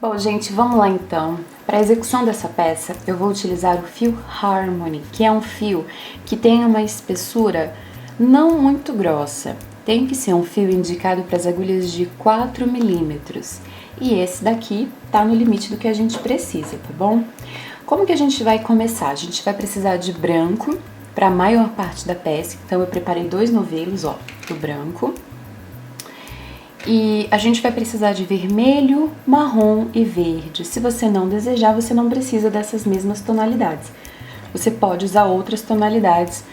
Bom, gente, vamos lá então. Para a execução dessa peça, eu vou utilizar o fio Harmony, que é um fio que tem uma espessura não muito grossa. Tem que ser um fio indicado para as agulhas de 4 milímetros. E esse daqui tá no limite do que a gente precisa, tá bom? Como que a gente vai começar? A gente vai precisar de branco para a maior parte da peça. Então, eu preparei 2 novelos, ó, do branco. E a gente vai precisar de vermelho, marrom e verde. Se você não desejar, você não precisa dessas mesmas tonalidades. Você pode usar outras tonalidades,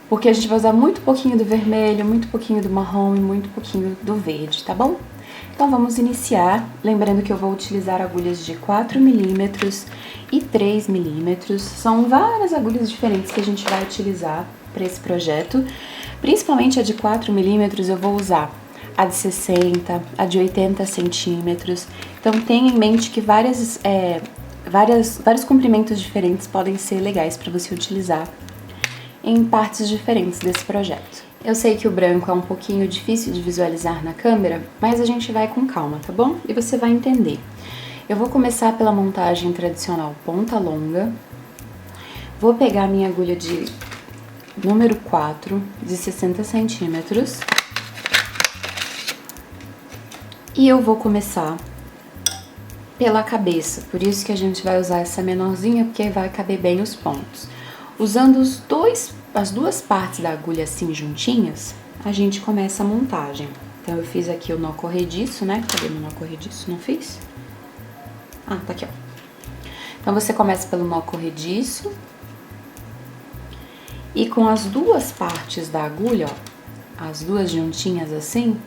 porque a gente vai usar muito pouquinho do vermelho, muito pouquinho do marrom e muito pouquinho do verde, tá bom? Então vamos iniciar, lembrando que eu vou utilizar agulhas de 4 milímetros e 3 milímetros. São várias agulhas diferentes que a gente vai utilizar para esse projeto. Principalmente a de 4 milímetros eu vou usar a de 60, a de 80 centímetros. Então tenha em mente que vários comprimentos diferentes podem ser legais para você utilizar em partes diferentes desse projeto. Eu sei que o branco é um pouquinho difícil de visualizar na câmera, mas a gente vai com calma, tá bom? E você vai entender. Eu vou começar pela montagem tradicional ponta longa. Vou pegar a minha agulha de número 4, de 60 centímetros. E eu vou começar pela cabeça, por isso que a gente vai usar essa menorzinha, porque vai caber bem os pontos. Usando as duas partes da agulha assim juntinhas, a gente começa a montagem. Então, eu fiz aqui o nó corrediço, né? Cadê meu nó corrediço? Não fiz? Ah, tá aqui, ó. Então, você começa pelo nó corrediço. E com as duas partes da agulha, ó, as duas juntinhas assim,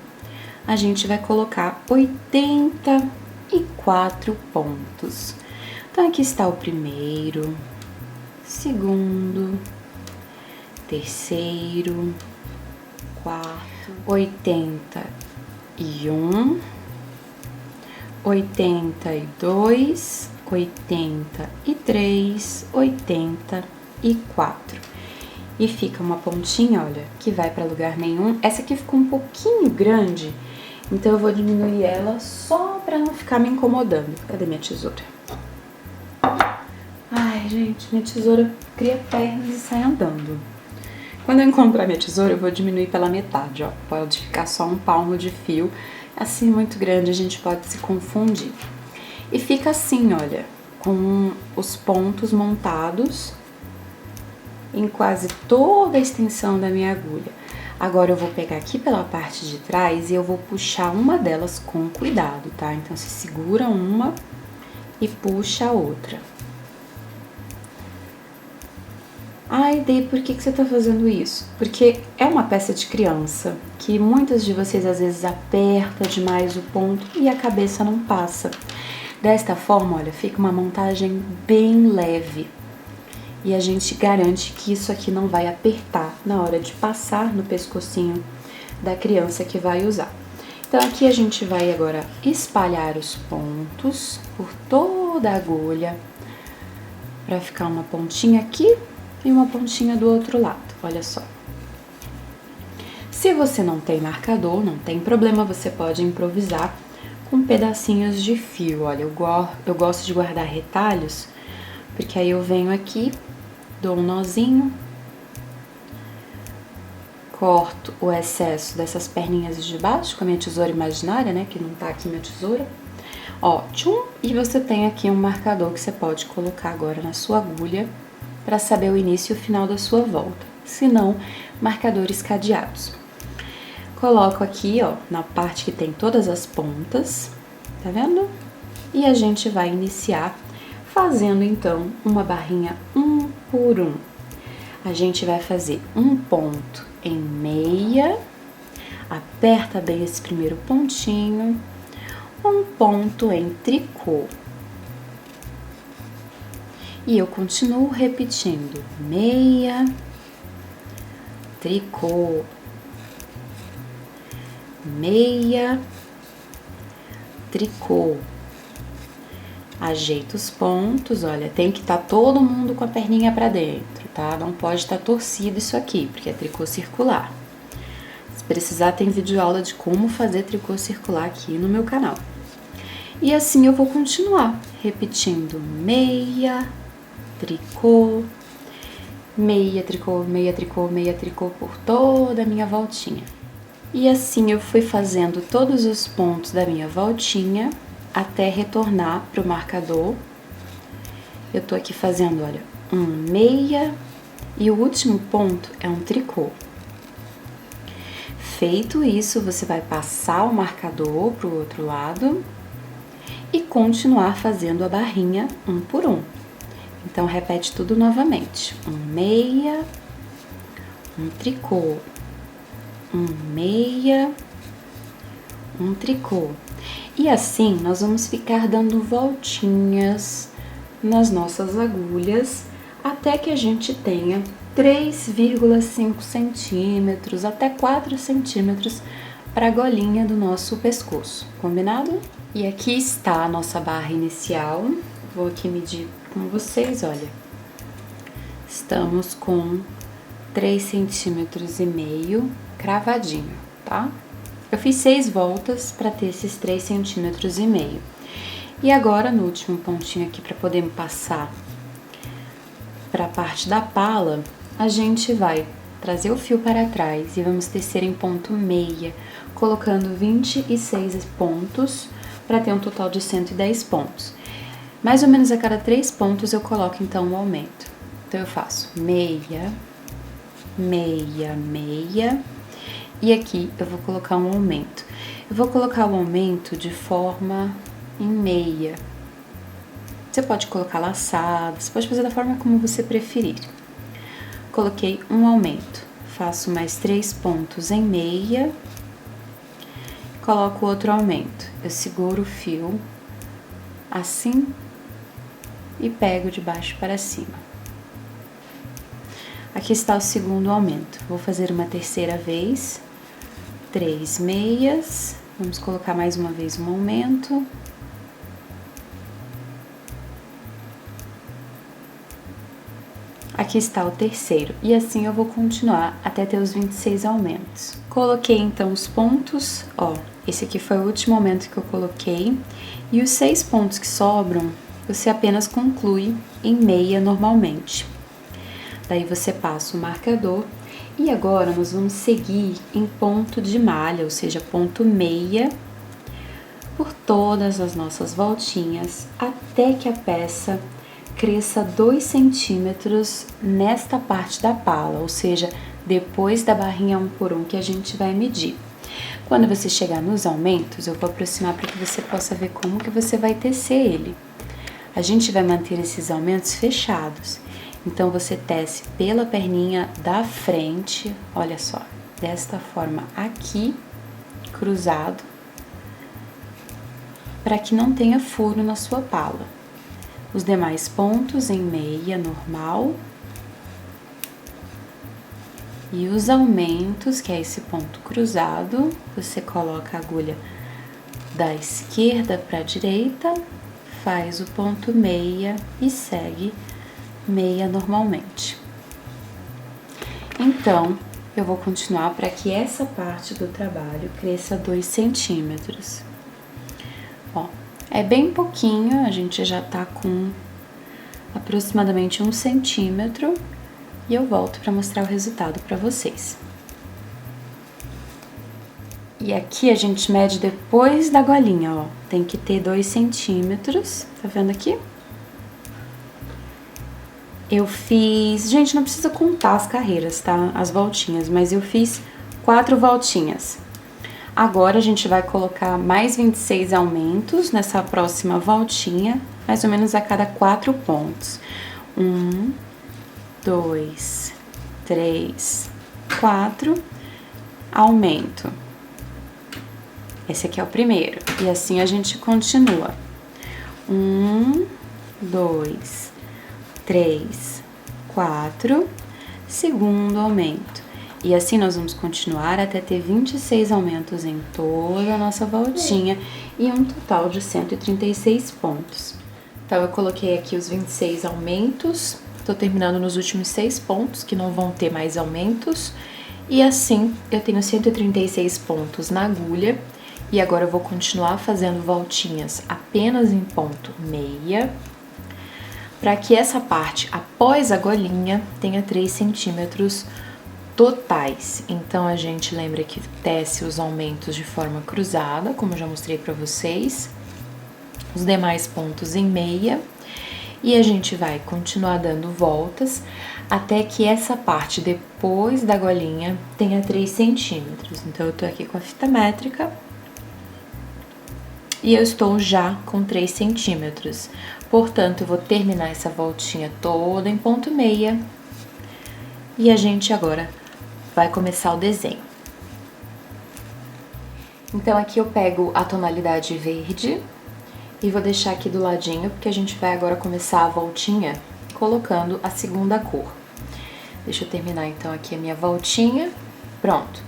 a gente vai colocar 84 pontos. Então, aqui está o primeiro, segundo, terceiro, quarto, 81, 82, 83, 84. E fica uma pontinha, olha, que vai para lugar nenhum. Essa aqui ficou um pouquinho grande, então eu vou diminuir ela só para não ficar me incomodando. Cadê minha tesoura? Ai, gente, minha tesoura cria pernas e sai andando. Quando eu encontrar minha tesoura, eu vou diminuir pela metade, ó. Pode ficar só um palmo de fio. Assim, muito grande, a gente pode se confundir. E fica assim, olha, com os pontos montados em quase toda a extensão da minha agulha. Agora eu vou pegar aqui pela parte de trás e eu vou puxar uma delas com cuidado, tá? Então, você segura uma e puxa a outra. Ai, Dê, por que você tá fazendo isso? Porque é uma peça de criança, que muitas de vocês às vezes aperta demais o ponto e a cabeça não passa. Desta forma, olha, fica uma montagem bem leve. E a gente garante que isso aqui não vai apertar na hora de passar no pescocinho da criança que vai usar. Então, aqui a gente vai agora espalhar os pontos por toda a agulha, para ficar uma pontinha aqui e uma pontinha do outro lado, olha só. Se você não tem marcador, não tem problema, você pode improvisar com pedacinhos de fio. Olha, eu gosto de guardar retalhos, porque aí eu venho aqui, dou um nozinho, corto o excesso dessas perninhas de baixo com a minha tesoura imaginária, né, que não tá aqui minha tesoura. Ó, tchum, e você tem aqui um marcador que você pode colocar agora na sua agulha para saber o início e o final da sua volta. Se não, marcadores cadeados. Coloco aqui, ó, na parte que tem todas as pontas, tá vendo? E a gente vai iniciar fazendo, então, uma barrinha um por um. A gente vai fazer um ponto em meia, aperta bem esse primeiro pontinho, um ponto em tricô. E eu continuo repetindo, meia, tricô, meia, tricô. Ajeita os pontos, olha, tem que estar todo mundo com a perninha pra dentro, tá? Não pode estar torcido isso aqui, porque é tricô circular. Se precisar, tem vídeo aula de como fazer tricô circular aqui no meu canal. E assim eu vou continuar repetindo meia, tricô, meia, tricô, meia, tricô, meia, tricô por toda a minha voltinha. E assim eu fui fazendo todos os pontos da minha voltinha até retornar pro marcador. Eu tô aqui fazendo, olha, um meia e o último ponto é um tricô. Feito isso, você vai passar o marcador pro outro lado e continuar fazendo a barrinha um por um. Então, repete tudo novamente. Um meia, um tricô, um meia, um tricô. E assim, nós vamos ficar dando voltinhas nas nossas agulhas até que a gente tenha 3,5 centímetros até 4 centímetros para a golinha do nosso pescoço, combinado? E aqui está a nossa barra inicial. Vou aqui medir com vocês, olha. Estamos com 3,5 centímetros cravadinho, tá? Eu fiz 6 voltas para ter esses 3,5 centímetros. E agora, no último pontinho aqui, para poder me passar para a parte da pala, a gente vai trazer o fio para trás e vamos tecer em ponto meia, colocando 26 pontos para ter um total de 110 pontos. Mais ou menos a cada 3 pontos eu coloco então um aumento. Então eu faço meia, meia, meia e aqui eu vou colocar um aumento. Eu vou colocar o aumento de forma em meia. Você pode colocar laçado, você pode fazer da forma como você preferir. Coloquei um aumento, faço mais 3 pontos em meia, coloco outro aumento. Eu seguro o fio assim e pego de baixo para cima. Aqui está o segundo aumento. Vou fazer uma terceira vez, 3 meias, vamos colocar mais uma vez um aumento. Aqui está o terceiro, e assim eu vou continuar até ter os 26 aumentos. Coloquei então os pontos, ó, esse aqui foi o último aumento que eu coloquei, e os 6 pontos que sobram, você apenas conclui em meia normalmente. Daí você passa o marcador, e agora nós vamos seguir em ponto de malha, ou seja, ponto meia, por todas as nossas voltinhas, até que a peça cresça 2 centímetros nesta parte da pala, ou seja, depois da barrinha 1 por 1 que a gente vai medir. Quando você chegar nos aumentos, eu vou aproximar para que você possa ver como que você vai tecer ele. A gente vai manter esses aumentos fechados, então você tece pela perninha da frente, olha só, desta forma aqui, cruzado, para que não tenha furo na sua pala. Os demais pontos em meia normal. E os aumentos, que é esse ponto cruzado, você coloca a agulha da esquerda para a direita, faz o ponto meia e segue meia normalmente. Então, eu vou continuar para que essa parte do trabalho cresça 2 centímetros. Ó, é bem pouquinho, a gente já tá com aproximadamente 1 centímetro e eu volto para mostrar o resultado para vocês. E aqui a gente mede depois da golinha, ó, tem que ter 2 centímetros, tá vendo aqui? Eu fiz, gente, não precisa contar as carreiras, tá? As voltinhas, mas eu fiz 4 voltinhas. Agora, a gente vai colocar mais 26 aumentos nessa próxima voltinha, mais ou menos a cada 4 pontos. 1, 2, 3, 4, aumento. Esse aqui é o primeiro. E assim a gente continua. 1, 2, 3, 4, segundo aumento. E assim nós vamos continuar até ter 26 aumentos em toda a nossa voltinha e um total de 136 pontos. Então, eu coloquei aqui os 26 aumentos, tô terminando nos últimos 6 pontos, que não vão ter mais aumentos. E assim, eu tenho 136 pontos na agulha E agora eu vou continuar fazendo voltinhas apenas em ponto meia, para que essa parte após a golinha tenha 3 centímetros totais. Então a gente lembra que tece os aumentos de forma cruzada, como eu já mostrei para vocês, os demais pontos em meia, e a gente vai continuar dando voltas até que essa parte depois da golinha tenha 3 centímetros. Então eu tô aqui com a fita métrica e eu estou já com 3 centímetros. Portanto, eu vou terminar essa voltinha toda em ponto meia e a gente agora vai começar o desenho. Então, aqui eu pego a tonalidade verde e vou deixar aqui do ladinho, porque a gente vai agora começar a voltinha colocando a segunda cor. Deixa eu terminar então aqui a minha voltinha. Pronto.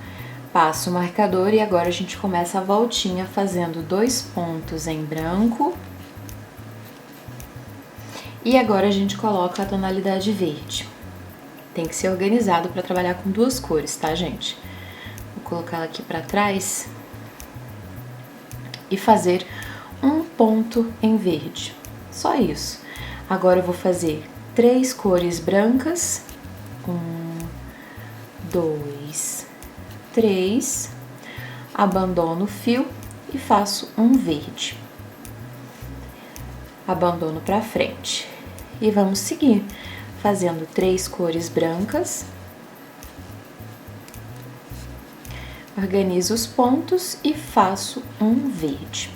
Passo o marcador e agora a gente começa a voltinha fazendo 2 pontos em branco. E agora a gente coloca a tonalidade verde. Tem que ser organizado para trabalhar com 2 cores, tá, gente? Vou colocar ela aqui para trás e fazer um ponto em verde. Só isso. Agora eu vou fazer 3 cores brancas. 1, 2, 3. Abandono o fio e faço um verde. Abandono para frente. E vamos seguir fazendo 3 cores brancas. Organizo os pontos e faço um verde.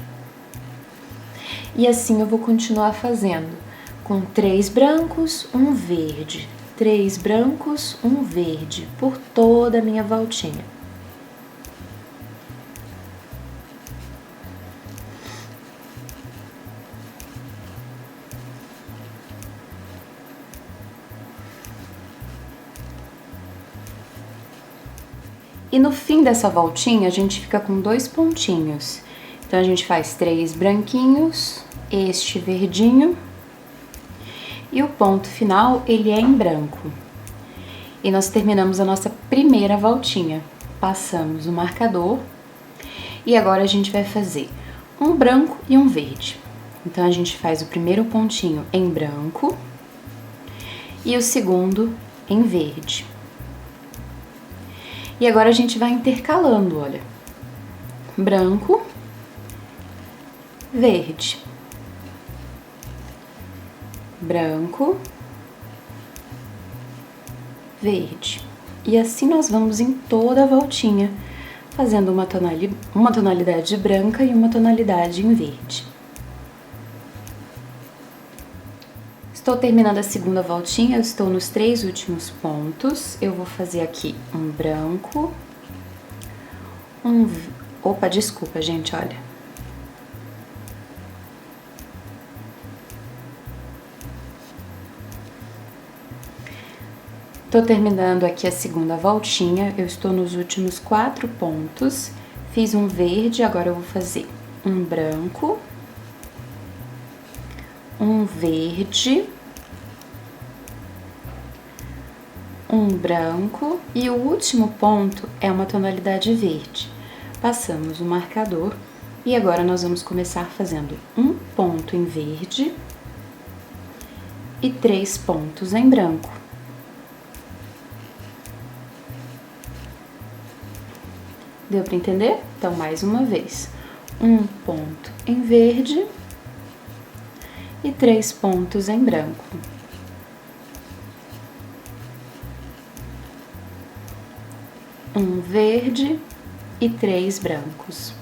E assim eu vou continuar fazendo com 3 brancos, um verde, 3 brancos, um verde, por toda a minha voltinha. E no fim dessa voltinha, a gente fica com 2 pontinhos. Então, a gente faz 3 branquinhos, este verdinho, e o ponto final, ele é em branco. E nós terminamos a nossa primeira voltinha. Passamos o marcador, e agora a gente vai fazer um branco e um verde. Então, a gente faz o primeiro pontinho em branco, e o segundo em verde. E agora a gente vai intercalando, olha, branco, verde, branco, verde. E assim nós vamos em toda a voltinha, fazendo uma tonalidade branca e uma tonalidade em verde. Estou terminando a segunda voltinha, eu estou nos 3 últimos pontos. Eu vou fazer aqui um branco, Opa, desculpa, gente, olha. Tô terminando aqui a segunda voltinha, eu estou nos últimos 4 pontos. Fiz um verde, agora eu vou fazer um branco, um verde, um branco e o último ponto é uma tonalidade verde. Passamos o marcador e agora nós vamos começar fazendo um ponto em verde e 3 pontos em branco. Deu para entender? Então, mais uma vez, um ponto em verde e 3 pontos em branco. Um verde e 3 brancos.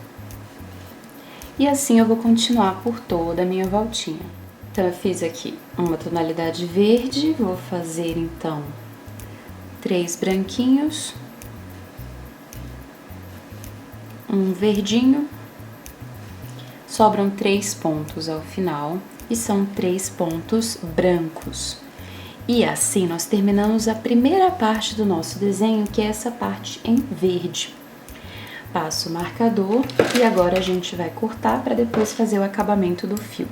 E assim eu vou continuar por toda a minha voltinha. Então, eu fiz aqui uma tonalidade verde, vou fazer então 3 branquinhos, um verdinho, sobram 3 pontos ao final e são 3 pontos brancos. E assim nós terminamos a primeira parte do nosso desenho, que é essa parte em verde. Passo o marcador e agora a gente vai cortar para depois fazer o acabamento do fio.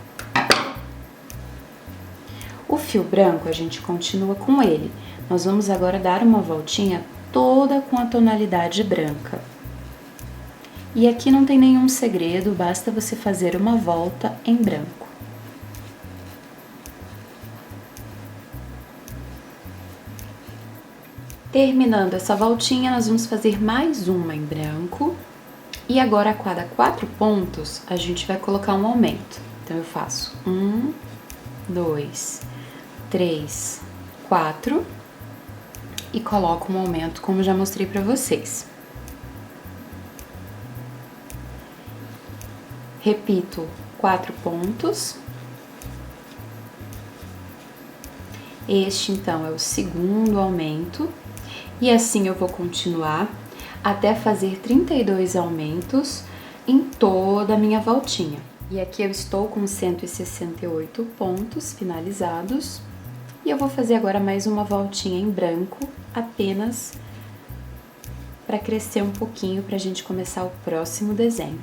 O fio branco a gente continua com ele. Nós vamos agora dar uma voltinha toda com a tonalidade branca. E aqui não tem nenhum segredo, basta você fazer uma volta em branco. Terminando essa voltinha, nós vamos fazer mais uma em branco. E agora, a cada 4 pontos, a gente vai colocar um aumento. Então, eu faço 1, 2, 3, 4 e coloco um aumento, como já mostrei pra vocês. Repito 4 pontos. Este, então, é o segundo aumento. E assim eu vou continuar até fazer 32 aumentos em toda a minha voltinha. E aqui eu estou com 168 pontos finalizados. E eu vou fazer agora mais uma voltinha em branco, apenas para crescer um pouquinho, para a gente começar o próximo desenho.